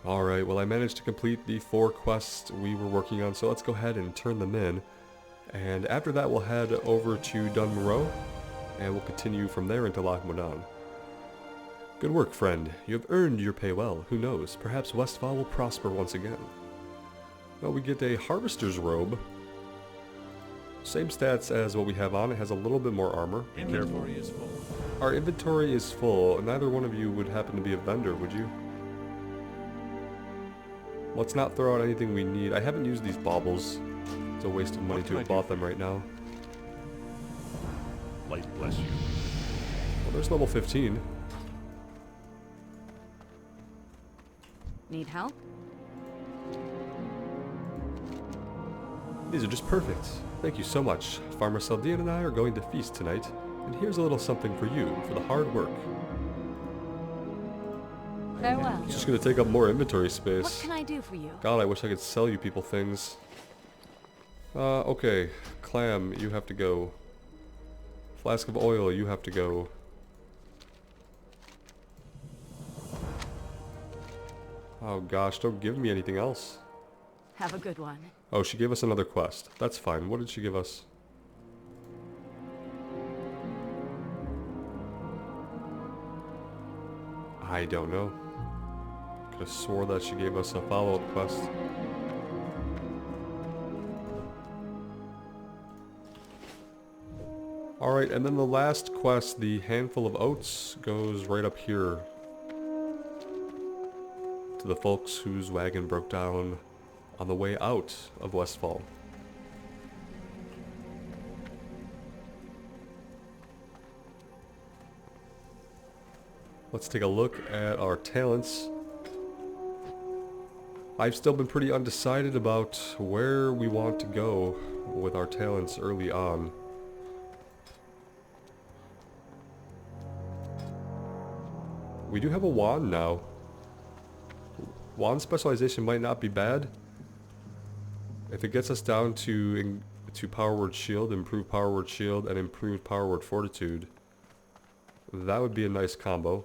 Alright, well I managed to complete the 4 quests we were working on, so let's go ahead and turn them in. And after that we'll head over to Dun Moreau, and we'll continue from there into Loch Modan. Good work, friend. You have earned your pay well. Who knows, perhaps Westfall will prosper once again. Well, we get a Harvester's Robe. Same stats as what we have on. It has a little bit more armor. Inventory is full. Our inventory is full. Neither one of you would happen to be a vendor, would you? Let's not throw out anything we need. I haven't used these baubles. It's a waste of money to have bought them right now. Light bless you. Well, there's level 15. Need help? These are just perfect. Thank you so much. Farmer Saldean and I are going to feast tonight, and here's a little something for you for the hard work. Farewell. It's just going to take up more inventory What space. can I do for you? God, I wish I could sell you people things. Okay. Clam, you have to go. Flask of oil, you have to go. Oh gosh, don't give me anything else. Have a good one. Oh, she gave us another quest. That's fine. What did she give us? I don't know. Could have swore that she gave us a follow-up quest. Alright, and then the last quest, the handful of oats, goes right up here. To the folks whose wagon broke down on the way out of Westfall. Let's take a look at our talents. I've still been pretty undecided about where we want to go with our talents early on. We do have a wand now. Wand specialization might not be bad. If it gets us down to power word shield, improved power word shield, and improved power word fortitude, that would be a nice combo.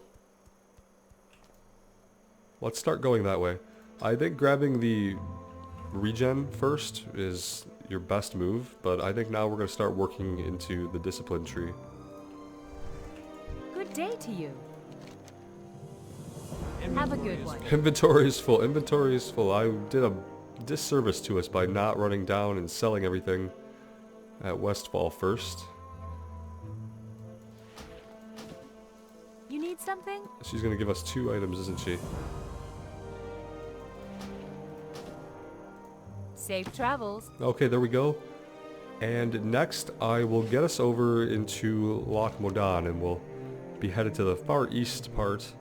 Let's start going that way. I think grabbing the regen first is your best move, but I think now we're going to start working into the discipline tree. Good day to you. Have a good one. Inventory is full. Inventory is full. I did a disservice to us by not running down and selling everything at Westfall first. You need something? She's going to give us 2 items, isn't she? Safe travels. Okay, there we go. And next, I will get us over into Loch Modan, and we'll be headed to the far east part.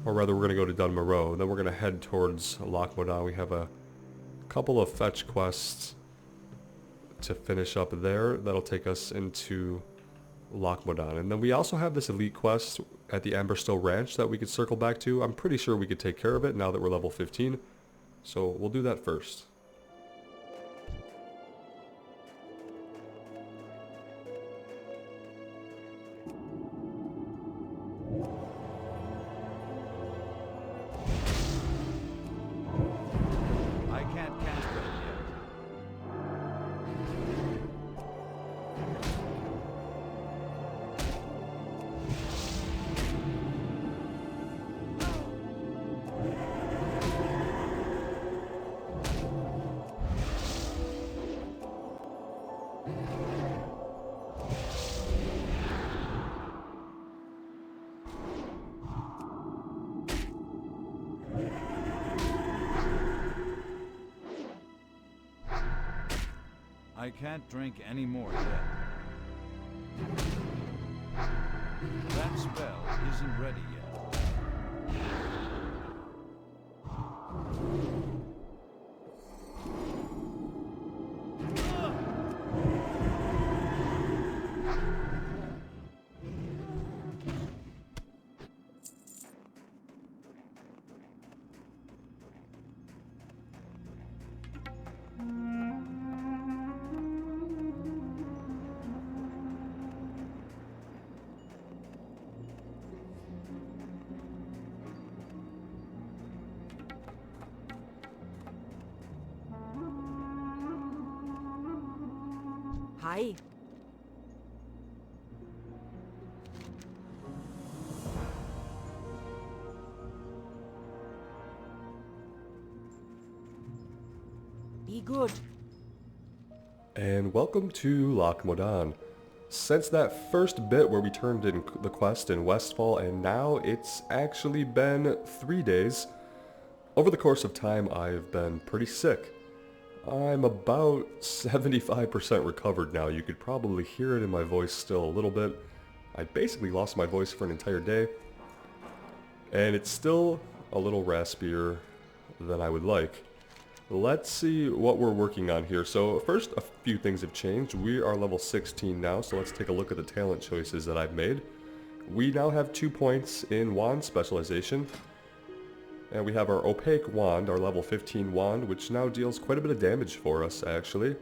Or rather, we're going to go to Dun Moreau, and then we're going to head towards Loch Modan. We have a couple of fetch quests to finish up there. That'll take us into Loch Modan. And then we also have this elite quest at the Amberstow Ranch that we could circle back to. I'm pretty sure we could take care of it now that we're level 15. So we'll do that first. I can't cast that yet. I can't drink any more yet. That spell isn't ready yet. Hi. Be good. And welcome to Loch Modan. Since that first bit where we turned in the quest in Westfall, and now it's actually been 3 days. Over the course of time, I've been pretty sick. I'm about 75% recovered now. You could probably hear it in my voice still a little bit. I basically lost my voice for an entire day. And it's still a little raspier than I would like. Let's see what we're working on here. So first, a few things have changed. We are level 16 now, so let's take a look at the talent choices that I've made. We now have 2 points in wand specialization. And we have our opaque wand, our level 15 wand, which now deals quite a bit of damage for us, actually.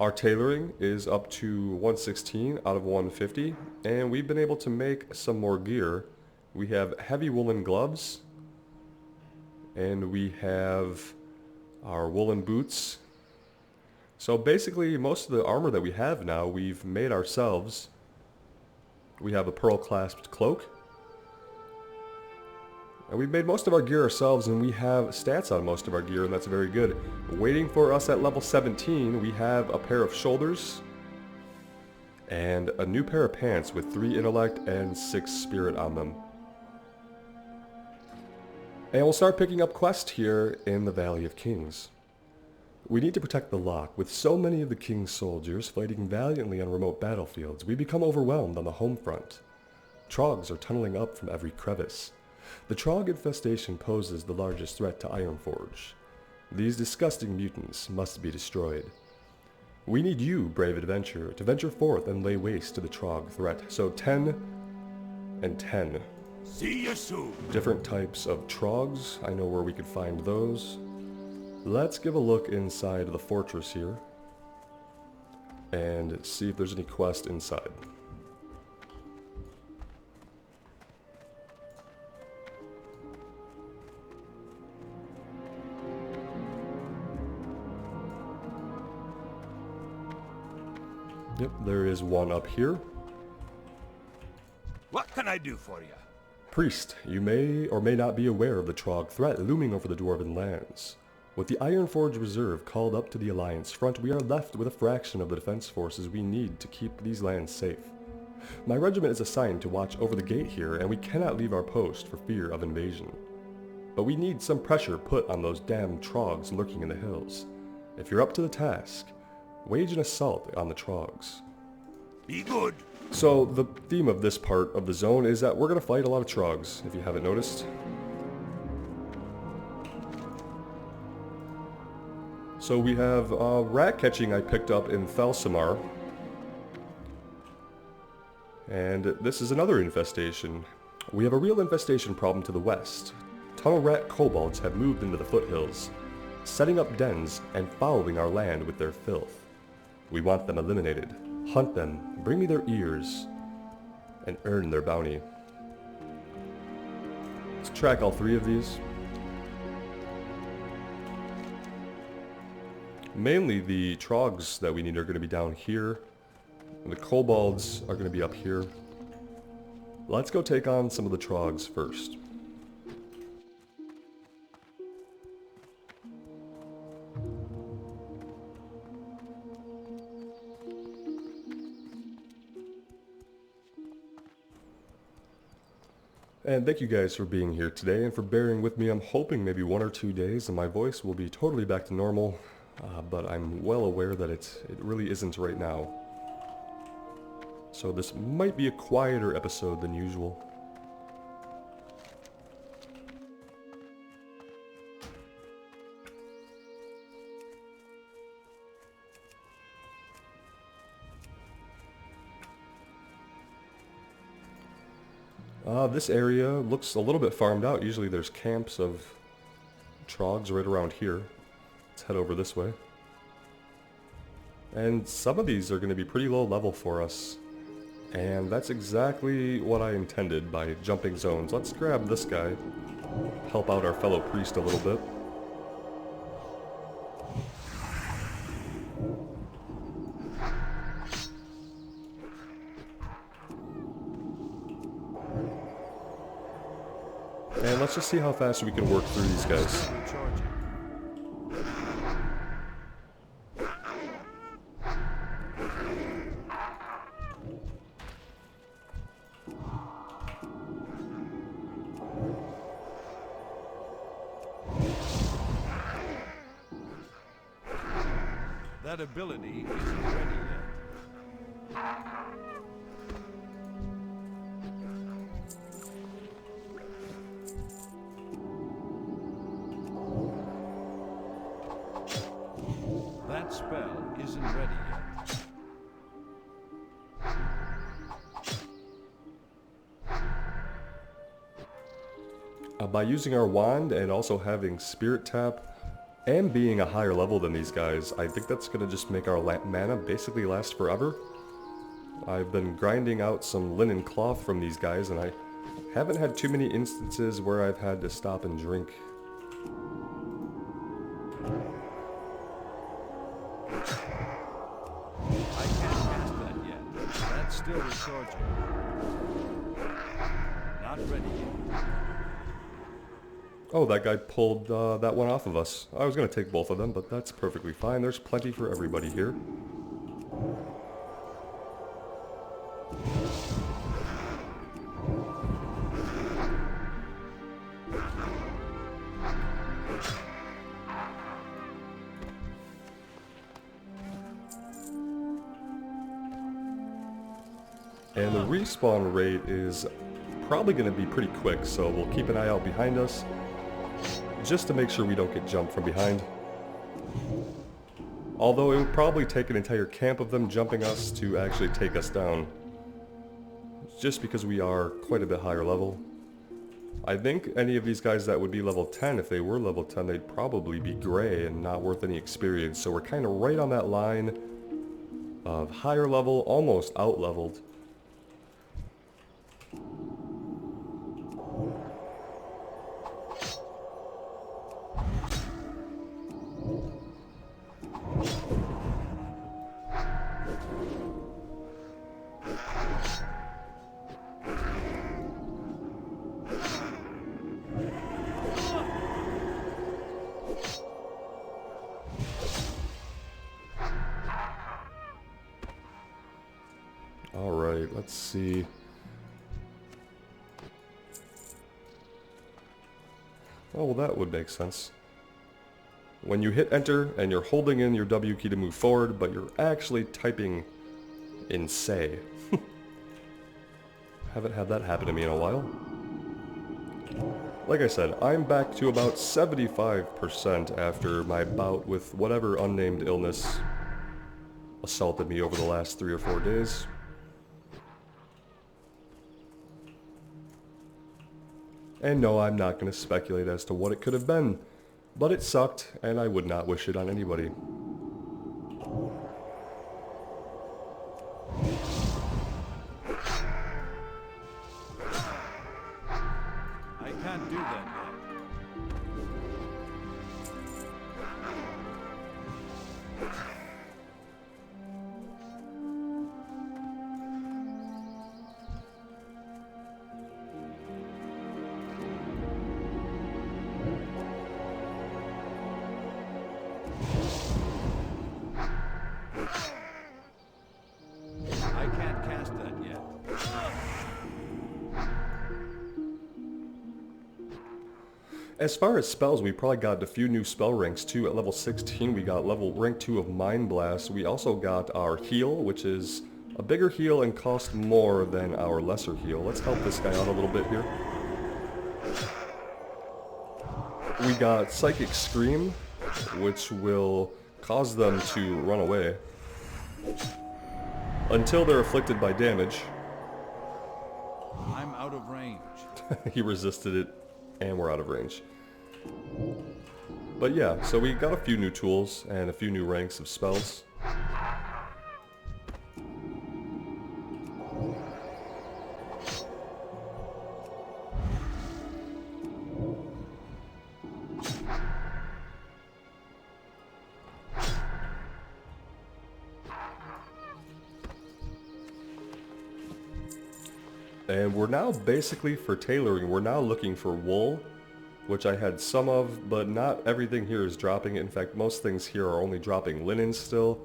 Our tailoring is up to 116 out of 150, and we've been able to make some more gear. We have heavy woolen gloves, and we have our woolen boots. So basically, most of the armor that we have now, we've made ourselves. We have a pearl-clasped cloak. And we've made most of our gear ourselves, and we have stats on most of our gear, and that's very good. Waiting for us at level 17, we have a pair of shoulders, and a new pair of pants with 3 intellect and 6 spirit on them. And we'll start picking up quests here in the Valley of Kings. We need to protect the loch. With so many of the king's soldiers fighting valiantly on remote battlefields, we become overwhelmed on the home front. Troggs are tunneling up from every crevice. The Trogg infestation poses the largest threat to Ironforge. These disgusting mutants must be destroyed. We need you, brave adventurer, to venture forth and lay waste to the Trogg threat. So 10 and 10. See you soon. Different types of troggs. I know where we could find those. Let's give a look inside the fortress here and see if there's any quest inside. Yep, there is one up here. What can I do for you? Priest, you may or may not be aware of the Trogg threat looming over the Dwarven lands. With the Ironforge Reserve called up to the Alliance front, we are left with a fraction of the defense forces we need to keep these lands safe. My regiment is assigned to watch over the gate here, and we cannot leave our post for fear of invasion. But we need some pressure put on those damn Troggs lurking in the hills. If you're up to the task, wage an assault on the Troggs. Be good. So the theme of this part of the zone is that we're going to fight a lot of Troggs, if you haven't noticed. So we have rat catching I picked up in Thelsamar. And this is another infestation. We have a real infestation problem to the west. Tunnel rat kobolds have moved into the foothills, setting up dens and fouling our land with their filth. We want them eliminated. Hunt them, bring me their ears, and earn their bounty. Let's track all 3 of these. Mainly the Troggs that we need are going to be down here. And the kobolds are going to be up here. Let's go take on some of the Troggs first. And thank you guys for being here today and for bearing with me. I'm hoping maybe 1 or 2 days and my voice will be totally back to normal, but I'm well aware that it really isn't right now. So this might be a quieter episode than usual. This area looks a little bit farmed out. Usually there's camps of Troggs right around here. Let's head over this way. And some of these are going to be pretty low level for us. And that's exactly what I intended by jumping zones. Let's grab this guy. Help out our fellow priest a little bit. And let's just see how fast we can work through these guys. Recharging. That ability isn't ready yet. That spell isn't ready yet. By using our wand and also having spirit tap and being a higher level than these guys, I think that's going to just make our mana basically last forever. I've been grinding out some linen cloth from these guys, and I haven't had too many instances where I've had to stop and drink. I can't cast that yet. That's still recharging. Not ready yet. Oh, that guy pulled that one off of us. I was going to take both of them, but that's perfectly fine. There's plenty for everybody here. And the respawn rate is probably going to be pretty quick, so we'll keep an eye out behind us, just to make sure we don't get jumped from behind. Although it would probably take an entire camp of them jumping us to actually take us down, just because we are quite a bit higher level. I think any of these guys that would be level 10, if they were level 10, they'd probably be gray and not worth any experience, so we're kind of right on that line of higher level, almost out-leveled. Alright, let's see. Oh, well, that would make sense. When you hit enter and you're holding in your W key to move forward, but you're actually typing in say. Haven't had that happen to me in a while. Like I said, I'm back to about 75% after my bout with whatever unnamed illness assaulted me over the last 3 or 4 days. And no, I'm not going to speculate as to what it could have been, but it sucked, and I would not wish it on anybody. I can't do that yet. I can't cast that yet. As far as spells, we probably got a few new spell ranks too. At level 16, we got rank 2 of Mind Blast. We also got our heal, which is a bigger heal and costs more than our lesser heal. Let's help this guy out a little bit here. We got Psychic Scream, which will cause them to run away until they're afflicted by damage. I'm out of range. He resisted it, and we're out of range. But yeah, so we got a few new tools and a few new ranks of spells. And we're now basically, for tailoring, we're now looking for wool, which I had some of, but not everything here is dropping. In fact, most things here are only dropping linen still.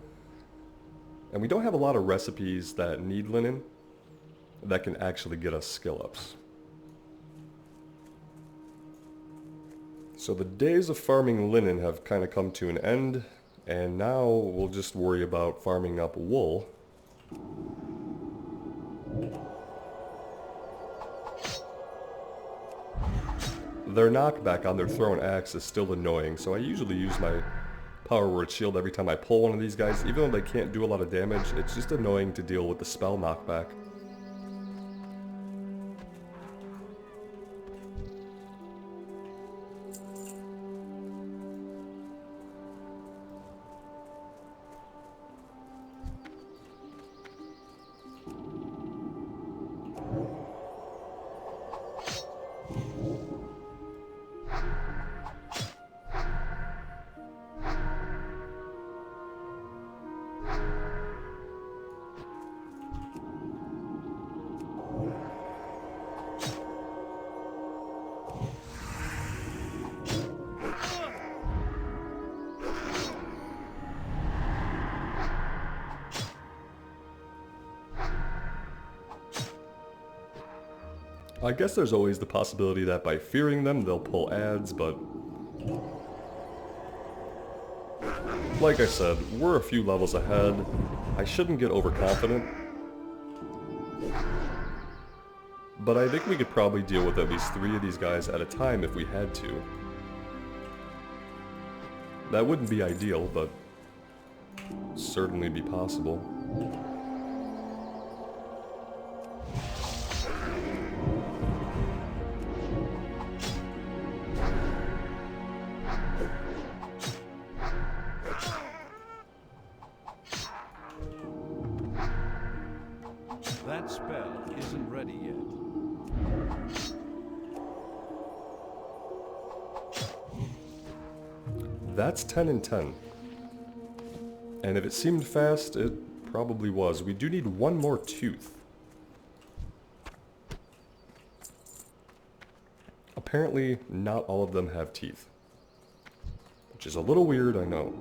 And we don't have a lot of recipes that need linen that can actually get us skill ups. So the days of farming linen have kind of come to an end, and now we'll just worry about farming up wool. Their knockback on their thrown axe is still annoying, so I usually use my power word shield every time I pull one of these guys. Even though they can't do a lot of damage, it's just annoying to deal with the spell knockback. I guess there's always the possibility that by fearing them, they'll pull ads, but like I said, we're a few levels ahead. I shouldn't get overconfident, but I think we could probably deal with at least 3 of these guys at a time if we had to. That wouldn't be ideal, but certainly be possible. That spell isn't ready yet. That's 10 and 10. And if it seemed fast, it probably was. We do need one more tooth. Apparently, not all of them have teeth. Which is a little weird, I know.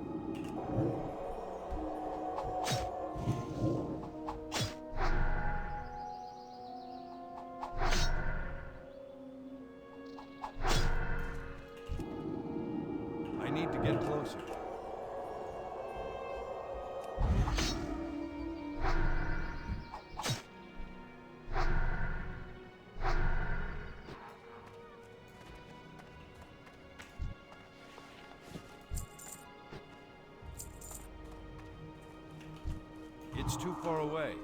I need to get closer. It's too far away.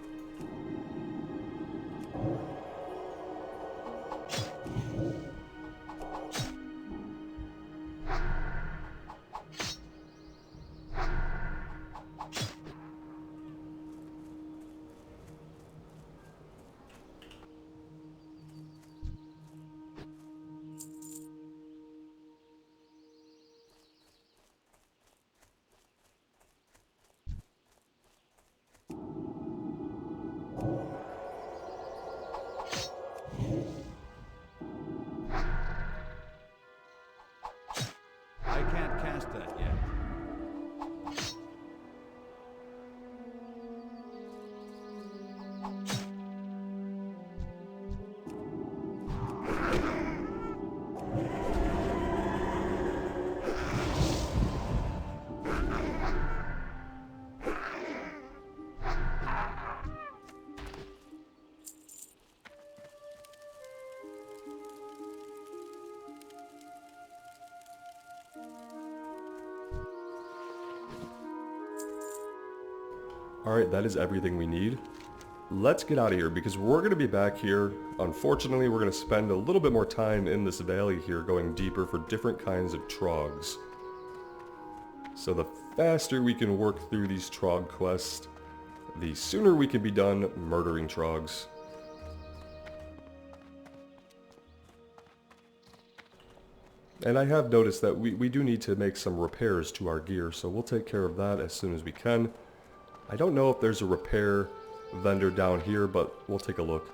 I can't cast that yet. Alright, that is everything we need. Let's get out of here because we're going to be back here. Unfortunately, we're going to spend a little bit more time in this valley here going deeper for different kinds of troggs. So the faster we can work through these trogg quests, the sooner we can be done murdering troggs. And I have noticed that we do need to make some repairs to our gear, so we'll take care of that as soon as we can. I don't know if there's a repair vendor down here, but we'll take a look.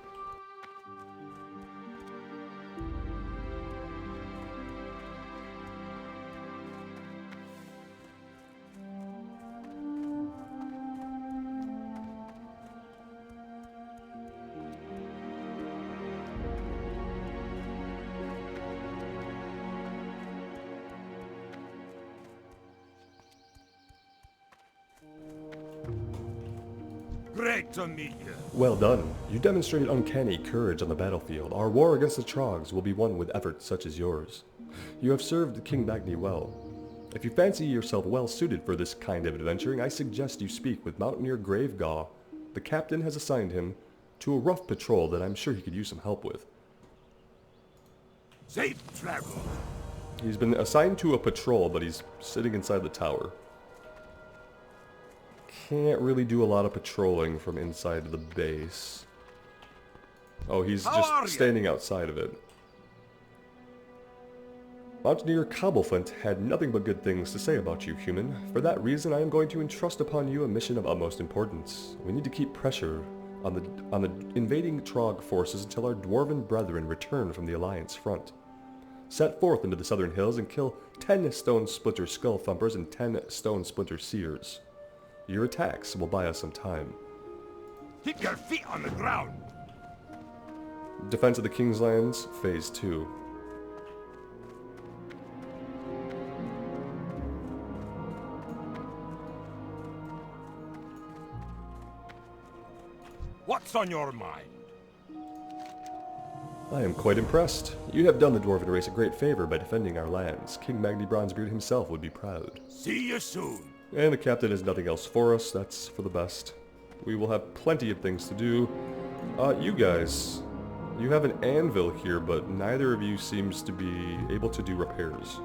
Great to meet you. Well done. You demonstrated uncanny courage on the battlefield. Our war against the Troggs will be won with efforts such as yours. You have served King Magni well. If you fancy yourself well suited for this kind of adventuring, I suggest you speak with Mountaineer Gravegaw. The captain has assigned him to a rough patrol that I'm sure he could use some help with. Safe travel. He's been assigned to a patrol, but he's sitting inside the tower. Can't really do a lot of patrolling from inside the base. Oh, he's just standing outside of it. Mountaineer Cobbleflint had nothing but good things to say about you, human. For that reason, I am going to entrust upon you a mission of utmost importance. We need to keep pressure on the invading Trogg forces until our dwarven brethren return from the Alliance front. Set forth into the southern hills and kill 10 Stone Splinter Skull Thumpers and 10 Stone Splinter Seers. Your attacks will buy us some time. Keep your feet on the ground. Defense of the King's Lands, Phase 2. What's on your mind? I am quite impressed. You have done the dwarven race a great favor by defending our lands. King Magni Bronzebeard himself would be proud. See you soon. And the captain has nothing else for us. That's for the best. We will have plenty of things to do. You guys, you have an anvil here, but neither of you seems to be able to do repairs.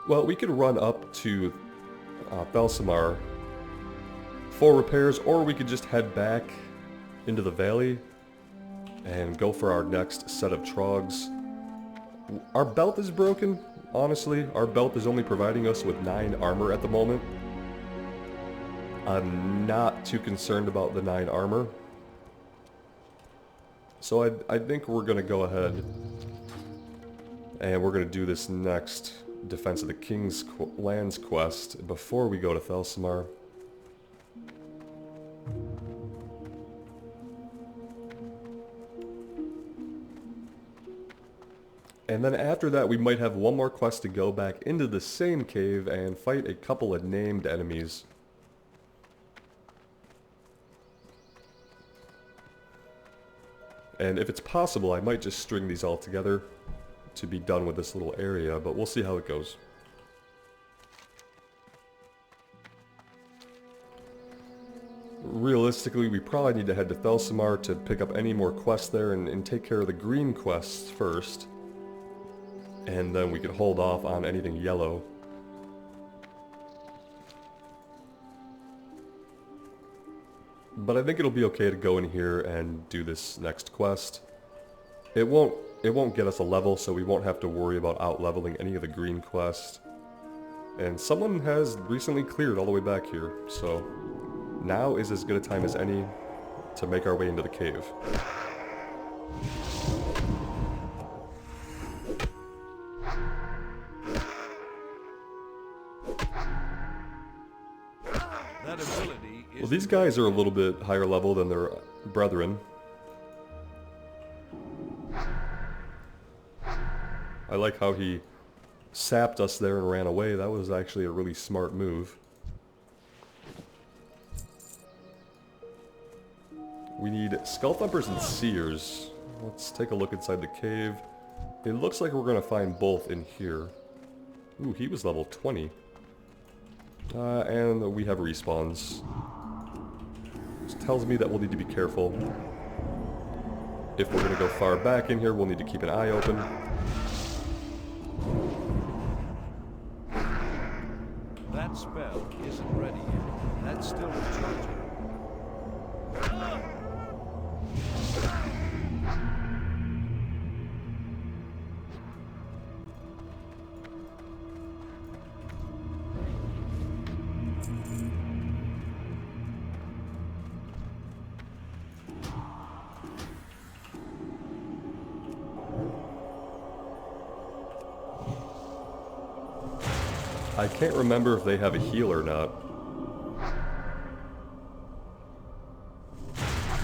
Well, we could run up to Thelsamar for repairs, or we could just head back into the valley and go for our next set of troggs. Our belt is broken, honestly. Our belt is only providing us with 9 armor at the moment. I'm not too concerned about the 9 armor. So I think we're going to go ahead and we're going to do this next Defense of the King's Lands quest before we go to Thelsamar. And then after that we might have one more quest to go back into the same cave and fight a couple of named enemies. And if it's possible, I might just string these all together to be done with this little area, but we'll see how it goes. Realistically, we probably need to head to Thelsamar to pick up any more quests there and take care of the green quests first. And then we could hold off on anything yellow. But I think it'll be okay to go in here and do this next quest. It won't get us a level, so we won't have to worry about out-leveling any of the green quests. And someone has recently cleared all the way back here, so now is as good a time as any to make our way into the cave. That ability is... Well, these guys are a little bit higher level than their brethren. I like how he sapped us there and ran away. That was actually a really smart move. We need Skull Thumpers and Seers. Let's take a look inside the cave. It looks like we're going to find both in here. Ooh, he was level 20. And we have respawns. This tells me that we'll need to be careful. If we're going to go far back in here, we'll need to keep an eye open. That spell isn't ready yet. That's still recharging. I can't remember if they have a heal or not.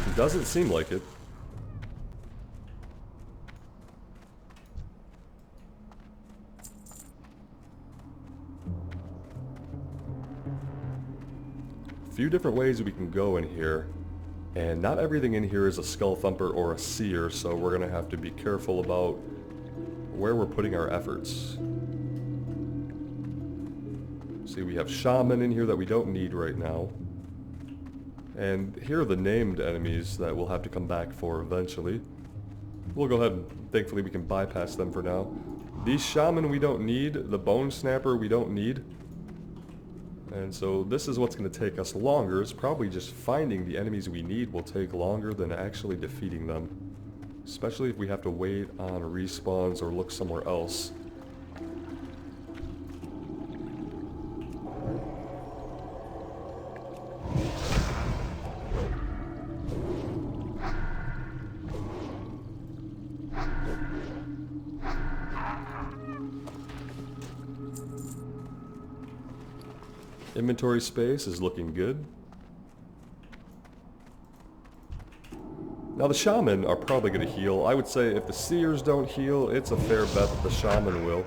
It doesn't seem like it. few different ways we can go in here. And not everything in here is a skull thumper or a seer, so we're going to have to be careful about where we're putting our efforts. See, we have shaman in here that we don't need right now. And here are the named enemies that we'll have to come back for eventually. We'll go ahead and thankfully we can bypass them for now. These shaman we don't need, the bone snapper we don't need. And so this is what's going to take us longer. It's probably just finding the enemies we need will take longer than actually defeating them. Especially if we have to wait on respawns or look somewhere else. Inventory space is looking good. Now the shaman are probably going to heal. I would say if the seers don't heal, it's a fair bet that the shaman will.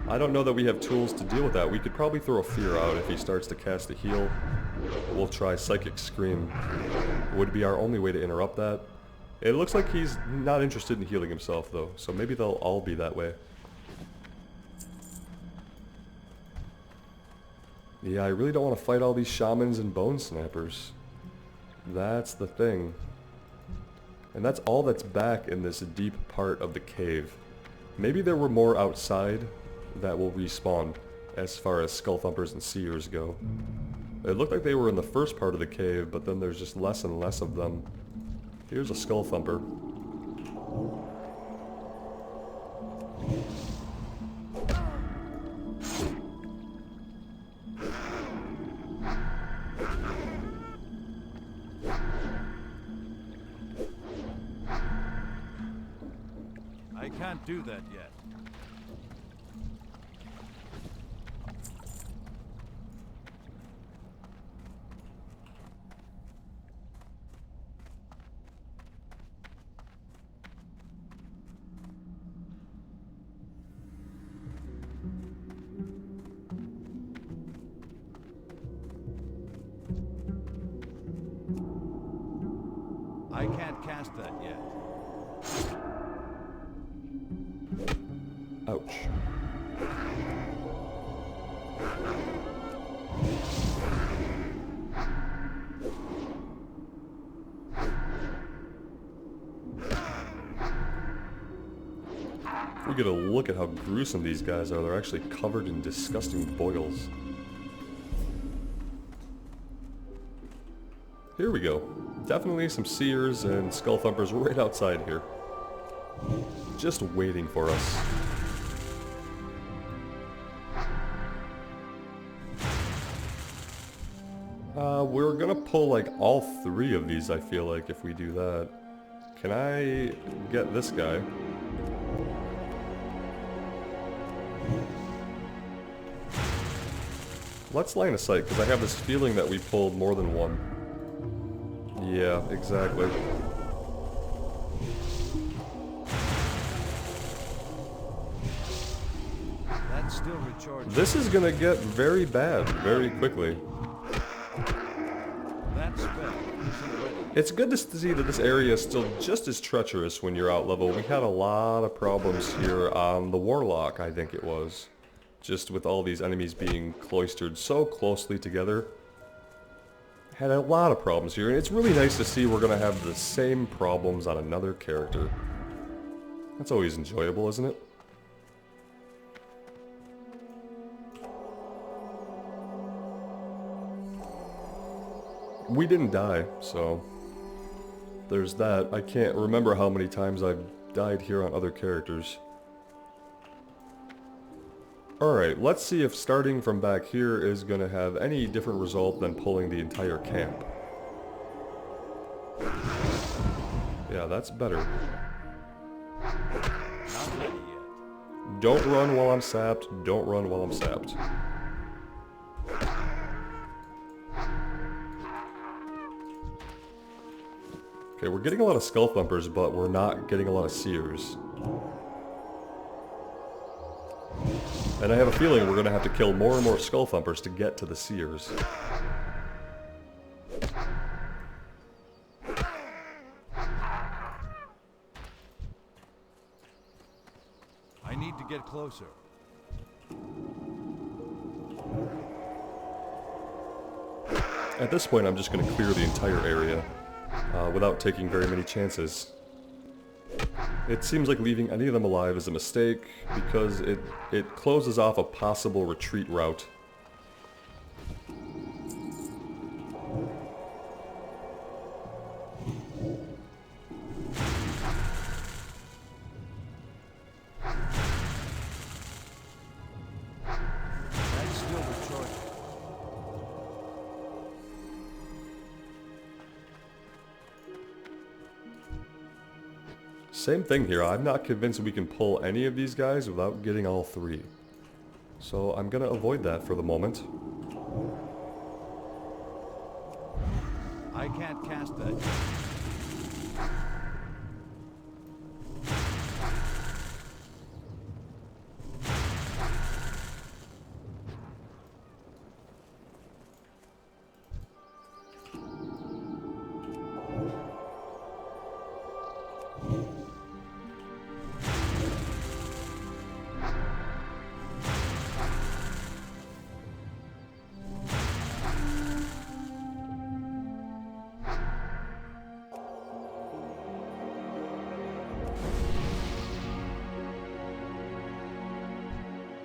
I don't know that we have tools to deal with that. We could probably throw a fear out if he starts to cast a heal. We'll try Psychic Scream. Would be our only way to interrupt that. It looks like he's not interested in healing himself though, so maybe they'll all be that way. Yeah, I really don't want to fight all these shamans and bone snappers. That's the thing. And that's all that's back in this deep part of the cave. Maybe there were more outside that will respawn as far as skull thumpers and seers go. It looked like they were in the first part of the cave, but then there's just less and less of them. Here's a skull thumper. I can't do that yet. I can't cast that yet. Ouch. We get a look at how gruesome these guys are. They're actually covered in disgusting boils. Here we go. Definitely some seers and skull thumpers right outside here. Just waiting for us. We're gonna pull like all three of these, I feel like, if we do that. Can I get this guy? Let's line of sight, because I have this feeling that we pulled more than one. Yeah, exactly. That's still recharging. This is gonna get very bad very quickly. That spell isn't ready. It's good to see that this area is still just as treacherous when you're out level. We had a lot of problems here on the Warlock, I think it was. Just with all these enemies being cloistered so closely together. Had a lot of problems here, and it's really nice to see we're gonna have the same problems on another character. That's always enjoyable, isn't it? We didn't die, so there's that. I can't remember how many times I've died here on other characters. Alright, let's see if starting from back here is going to have any different result than pulling the entire camp. Yeah, that's better. Not ready yet. Don't run while I'm sapped. Don't run while I'm sapped. Okay, we're getting a lot of skull thumpers, but we're not getting a lot of seers. And I have a feeling we're going to have to kill more and more skull thumpers to get to the seers. need to get closer. At this point, I'm just going to clear the entire area without taking very many chances. It seems like leaving any of them alive is a mistake because it closes off a possible retreat route. That's still recharging. Same thing here, I'm not convinced we can pull any of these guys without getting all three. So I'm gonna avoid that for the moment. I can't cast that.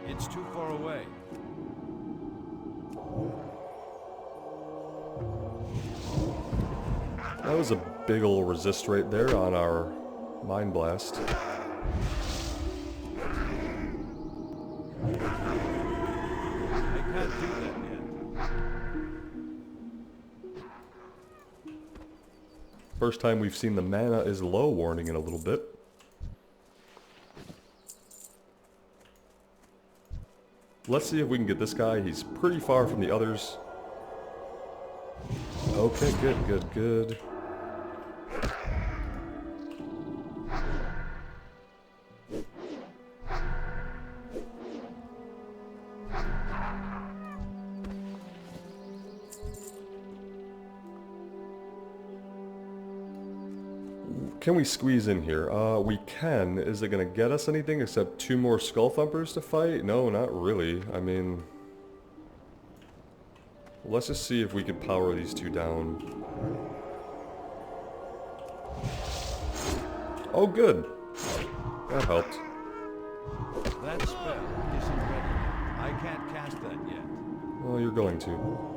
It's too far away. That was a big ol' resist right there on our Mind Blast. I can't do that yet. First time we've seen the mana is low warning in a little bit. Let's see if we can get this guy. He's pretty far from the others. Okay, good, good, good. Can we squeeze in here? We can. Is it gonna get us anything except 2 more Skull Thumpers to fight? No, not really. I mean... Let's just see if we can power these 2 down. Oh, good. That helped. That spell isn't ready. I can't cast that yet. Well, you're going to.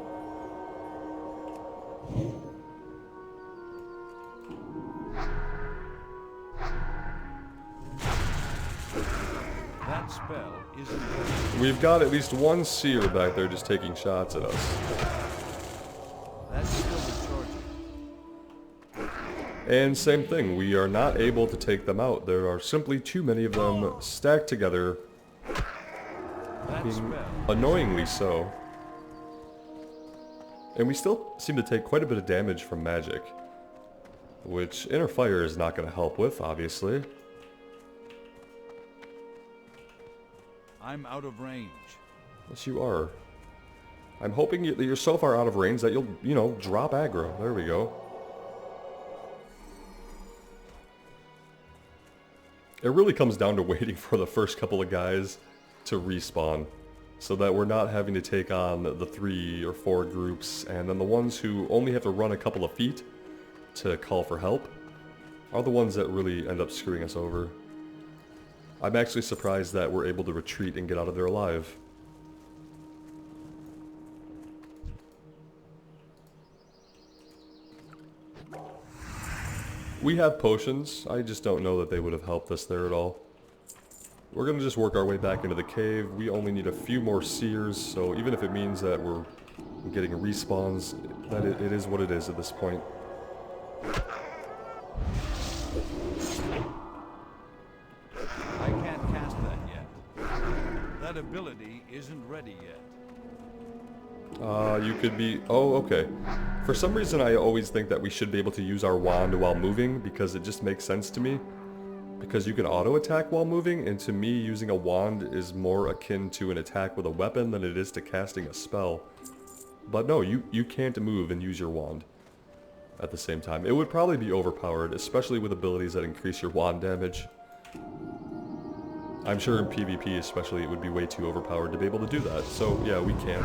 That spell isn't ready. We've got at least one seer back there just taking shots at us. That's still recharging. And same thing, we are not able to take them out. There are simply too many of them stacked together, That spell. annoyingly so. And we still seem to take quite a bit of damage from magic, which Inner Fire is not going to help with, obviously. I'm out of range. Yes, you are. I'm hoping that you're so far out of range that you'll, you know, drop aggro. There we go. It really comes down to waiting for the first couple of guys to respawn, so that we're not having to take on the 3 or 4 groups, and then the ones who only have to run a couple of feet to call for help are the ones that really end up screwing us over. I'm actually surprised that we're able to retreat and get out of there alive. We have potions, I just don't know that they would have helped us there at all. We're gonna just work our way back into the cave. We only need a few more seers, so even if it means that we're getting respawns, that it is what it is at this point. I can't cast that yet. That ability isn't ready yet. You could be... Oh, okay. For some reason I always think that we should be able to use our wand while moving, because it just makes sense to me. Because you can auto-attack while moving, and to me using a wand is more akin to an attack with a weapon than it is to casting a spell. But no, you can't move and use your wand at the same time. It would probably be overpowered, especially with abilities that increase your wand damage. I'm sure in PvP especially it would be way too overpowered to be able to do that. So yeah, we can.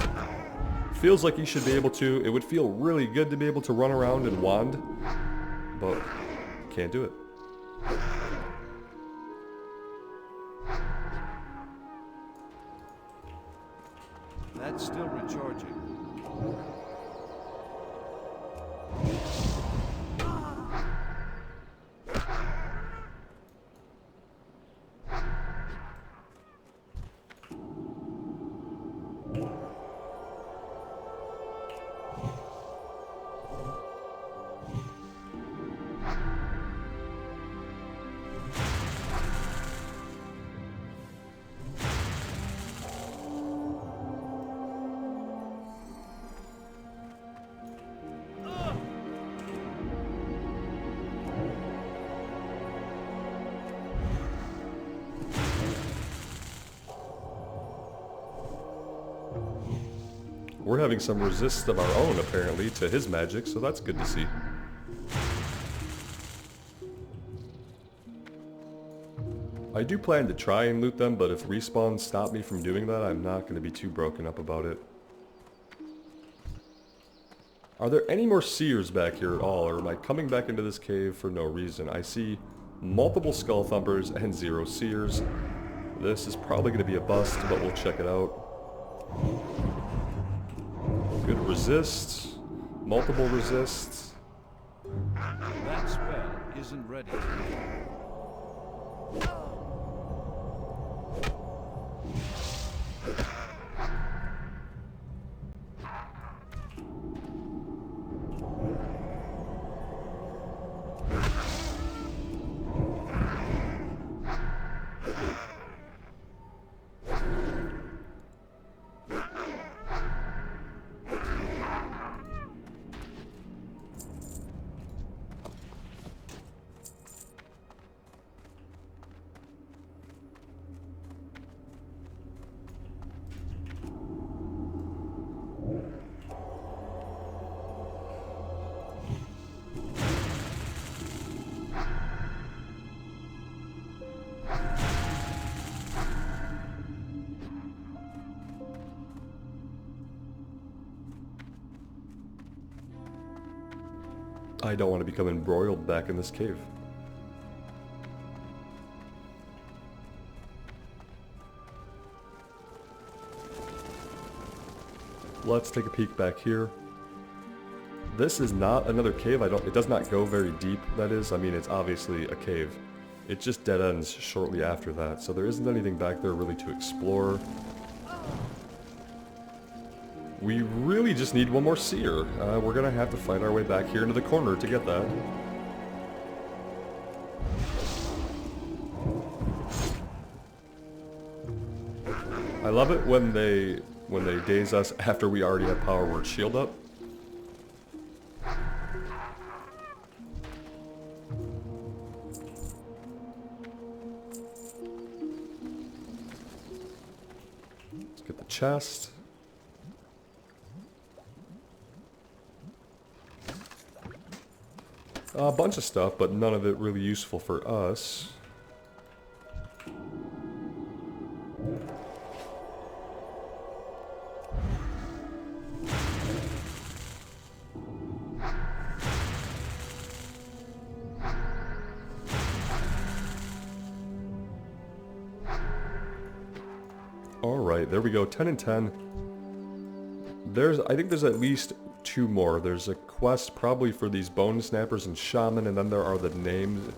Feels like you should be able to. It would feel really good to be able to run around and wand, but can't do it. That's still recharging. We're having some resist of our own, apparently, to his magic, so that's good to see. I do plan to try and loot them, but if respawns stop me from doing that, I'm not going to be too broken up about it. Are there any more seers back here at all, or am I coming back into this cave for no reason? I see multiple skull thumpers and 0 seers. This is probably going to be a bust, but we'll check it out. Good resist. Multiple resists. That spell isn't ready. I don't want to become embroiled back in this cave. Let's take a peek back here. This is not another cave. It does not go very deep, that is. I mean, it's obviously a cave. It just dead ends shortly after that, so there isn't anything back there really to explore. We really just need one more seer. We're gonna have to find our way back here into the corner to get that. I love it when they daze us after we already have power word shield up. Let's get the chest. A bunch of stuff, but none of it really useful for us. Alright, there we go, 10 and 10. I think there's at least 2 more. There's a quest probably for these bone snappers and shaman, and then there are the named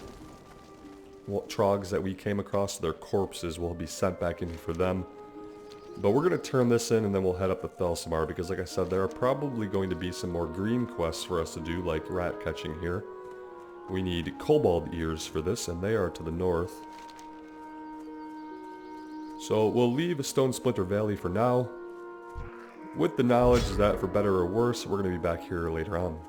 troggs that we came across. Their corpses will be sent back in for them. But we're going to turn this in and then we'll head up to Thelsamar, because like I said, there are probably going to be some more green quests for us to do, like rat catching here. We need kobold ears for this, and they are to the north. So we'll leave Stone Splinter Valley for now, with the knowledge that for better or worse, we're going to be back here later on.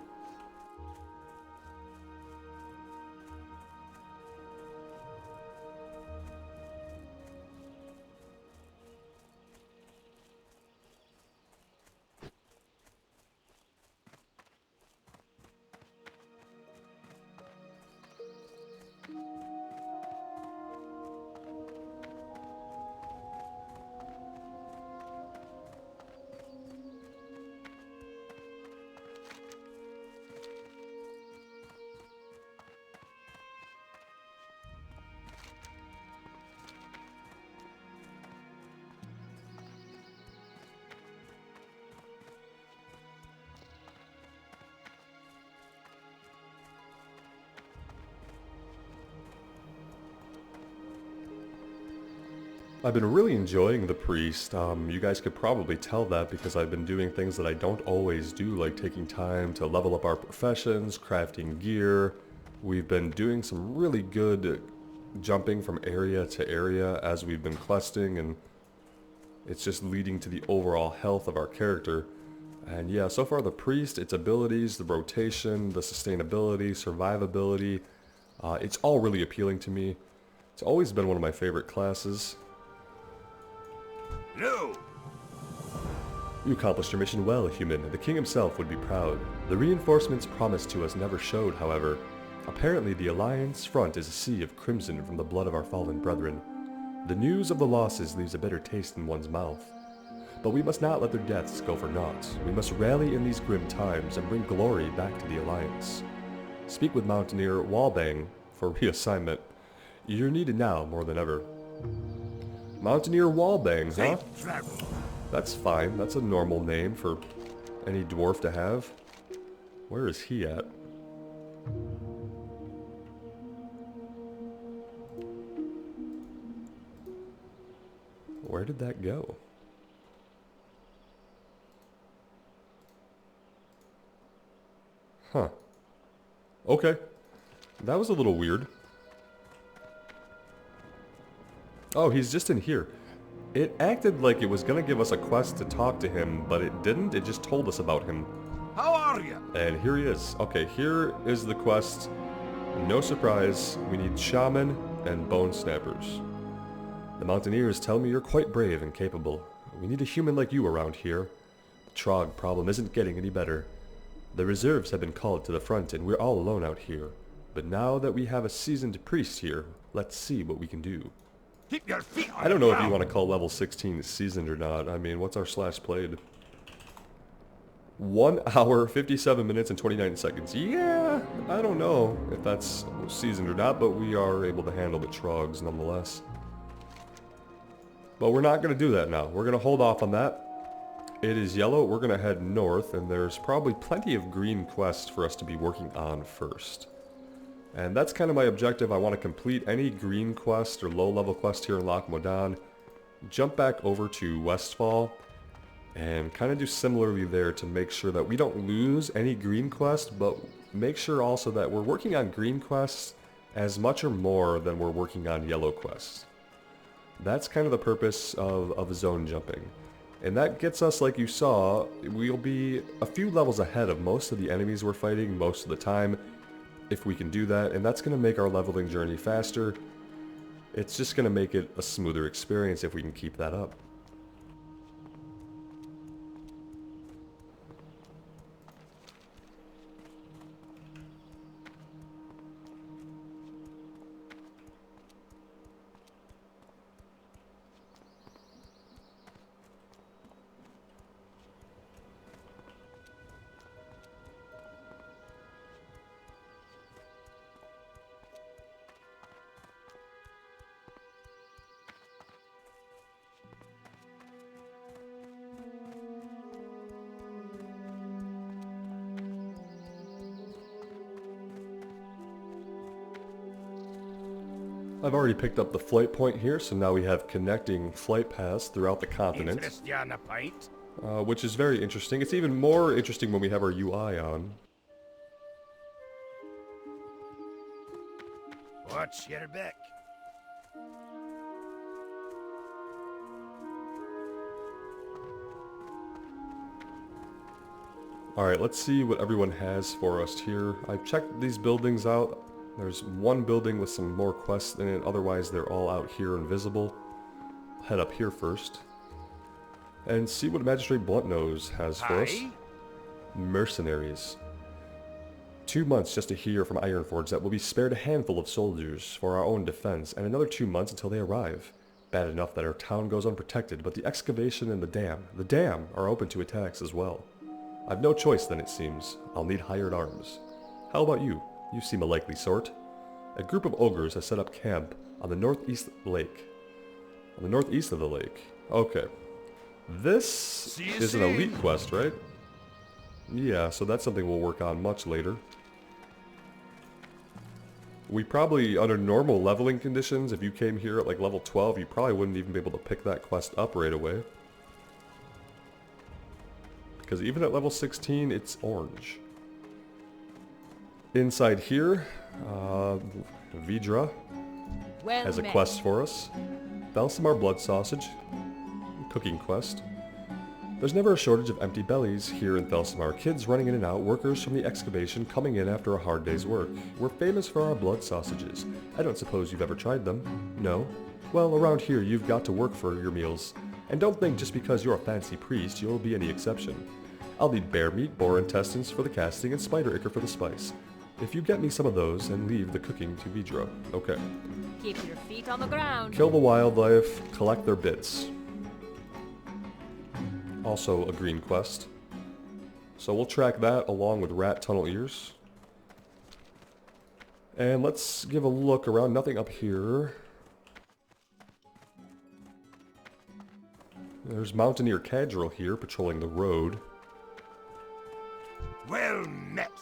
I've been really enjoying the priest. You guys could probably tell that because I've been doing things that I don't always do, like taking time to level up our professions, crafting gear. We've been doing some really good jumping from area to area as we've been questing, and it's just leading to the overall health of our character. And yeah, so far the priest, its abilities, the rotation, the sustainability, survivability, it's all really appealing to me. It's always been one of my favorite classes. No! You accomplished your mission well, human. The king himself would be proud. The reinforcements promised to us never showed, however. Apparently the Alliance front is a sea of crimson from the blood of our fallen brethren. The news of the losses leaves a bitter taste in one's mouth. But we must not let their deaths go for naught. We must rally in these grim times and bring glory back to the Alliance. Speak with Mountaineer Wallbang for reassignment. You're needed now more than ever. Mountaineer Wallbang, huh? Safe travel. That's fine. That's a normal name for any dwarf to have. Where is he at? Where did that go? Huh. Okay. That was a little weird. Oh, he's just in here. It acted like it was gonna give us a quest to talk to him, but it didn't. It just told us about him. How are you? And here he is. Okay, here is the quest. No surprise, we need shaman and bone snappers. The mountaineers tell me you're quite brave and capable. We need a human like you around here. The Trogg problem isn't getting any better. The reserves have been called to the front and we're all alone out here. But now that we have a seasoned priest here, let's see what we can do. Keep your feet on I don't the know if you ground. want to call level 16 seasoned or not. I mean, what's our slash played? 1 hour, 57 minutes, and 29 seconds. Yeah, I don't know if that's seasoned or not, but we are able to handle the troggs nonetheless. But we're not going to do that now. We're going to hold off on that. It is yellow. We're going to head north, and there's probably plenty of green quests for us to be working on first. And that's kind of my objective. I want to complete any green quest or low-level quest here in Loch Modan, jump back over to Westfall, and kind of do similarly there to make sure that we don't lose any green quest, but make sure also that we're working on green quests as much or more than we're working on yellow quests. That's kind of the purpose of zone jumping. And that gets us, like you saw, we'll be a few levels ahead of most of the enemies we're fighting most of the time, if we can do that, and that's going to make our leveling journey faster. It's just going to make it a smoother experience if we can keep that up. I've already picked up the flight point here, so now we have connecting flight paths throughout the continent, Interest you on a pint? which is very interesting. It's even more interesting when we have our UI on. Watch your back. Alright, let's see what everyone has for us here. I've checked these buildings out. There's one building with some more quests in it, otherwise they're all out here invisible. Head up here first. And see what Magistrate Bluntnose has for us. Aye? Mercenaries. 2 months just to hear from Ironforge that we'll be spared a handful of soldiers for our own defense, and another 2 months until they arrive. Bad enough that our town goes unprotected, but the excavation and the dam are open to attacks as well. I've no choice then, it seems. I'll need hired arms. How about you? You seem a likely sort. A group of ogres has set up camp on the northeast lake. On the northeast of the lake. Okay. This See you is an soon. elite quest, right? Yeah, so that's something we'll work on much later. we probably, under normal leveling conditions, if you came here at like level 12, you probably wouldn't even be able to pick that quest up right away. Because even at level 16, it's orange. Inside here, Vidra Well has a met. quest for us. Thelsamar blood sausage. Cooking quest. There's never a shortage of empty bellies here in Thelsamar. Kids running in and out, workers from the excavation coming in after a hard day's work. We're famous for our blood sausages. I don't suppose you've ever tried them? No? Well, around here you've got to work for your meals. And don't think just because you're a fancy priest you'll be any exception. I'll need bear meat, boar intestines for the casting, and spider ichor for the spice. If you get me some of those and leave the cooking to Vidra. Okay. Keep your feet on the ground. Kill the wildlife, collect their bits. Also a green quest. So we'll track that along with rat tunnel ears. And let's give a look around. Nothing up here. There's Mountaineer Cadril here patrolling the road. Well met.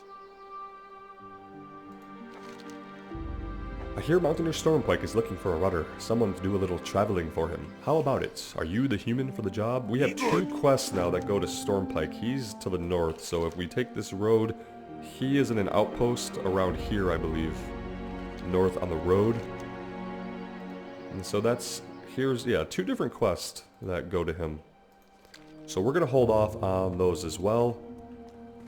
I hear Mountaineer Stormpike is looking for a rudder. Someone to do a little traveling for him. How about it? Are you the human for the job? We have 2 quests now that go to Stormpike. He's to the north, so if we take this road, he is in an outpost around here, I believe. North on the road. And so that's, here's, yeah, 2 different quests that go to him. So we're going to hold off on those as well.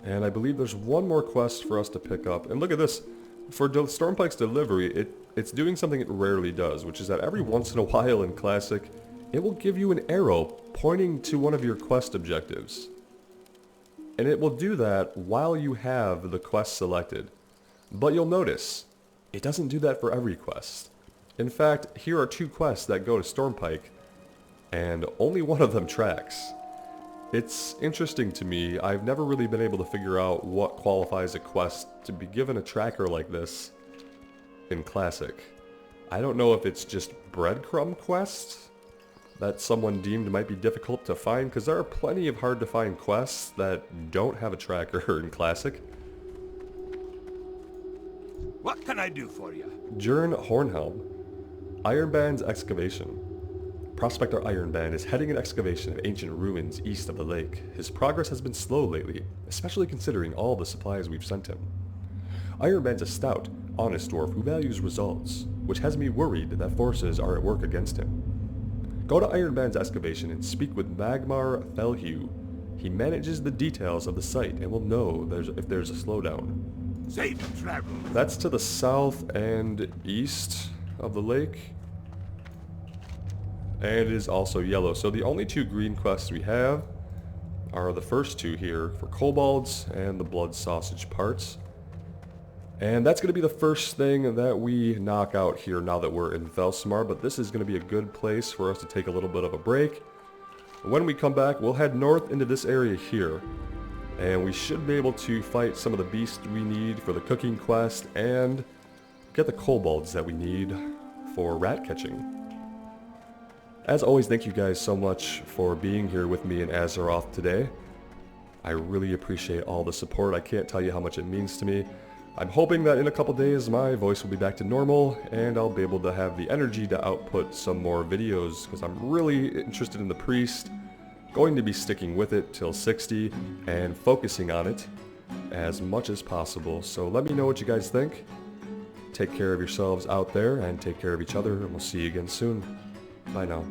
And I believe there's one more quest for us to pick up. And look at this. For Stormpike's delivery, it's doing something it rarely does, which is that every once in a while in Classic, it will give you an arrow pointing to one of your quest objectives. And it will do that while you have the quest selected. But you'll notice, it doesn't do that for every quest. In fact, here are 2 quests that go to Stormpike, and only one of them tracks. It's interesting to me. I've never really been able to figure out what qualifies a quest to be given a tracker like this in Classic. I don't know if it's just breadcrumb quests that someone deemed might be difficult to find, because there are plenty of hard to find quests that don't have a tracker in Classic. What can I do for you? Jern Hornhelm. Ironband's excavation. Prospector Ironband is heading an excavation of ancient ruins east of the lake. His progress has been slow lately, especially considering all the supplies we've sent him. Ironband's a stout, honest dwarf who values results, which has me worried that forces are at work against him. Go to Ironband's excavation and speak with Magmar Felhue. He manages the details of the site and will know if there's a slowdown. Safe travel. That's to the south and east of the lake. And it is also yellow. So the only 2 green quests we have are the first 2 here for kobolds and the blood sausage parts. And that's going to be the first thing that we knock out here now that we're in Thelsamar. But this is going to be a good place for us to take a little bit of a break. When we come back, we'll head north into this area here. And we should be able to fight some of the beasts we need for the cooking quest and get the kobolds that we need for rat catching. As always, thank you guys so much for being here with me in Azeroth today. I really appreciate all the support. I can't tell you how much it means to me. I'm hoping that in a couple days my voice will be back to normal and I'll be able to have the energy to output some more videos, because I'm really interested in the priest, going to be sticking with it till 60 and focusing on it as much as possible. So let me know what you guys think. Take care of yourselves out there and take care of each other, and we'll see you again soon. Bye now.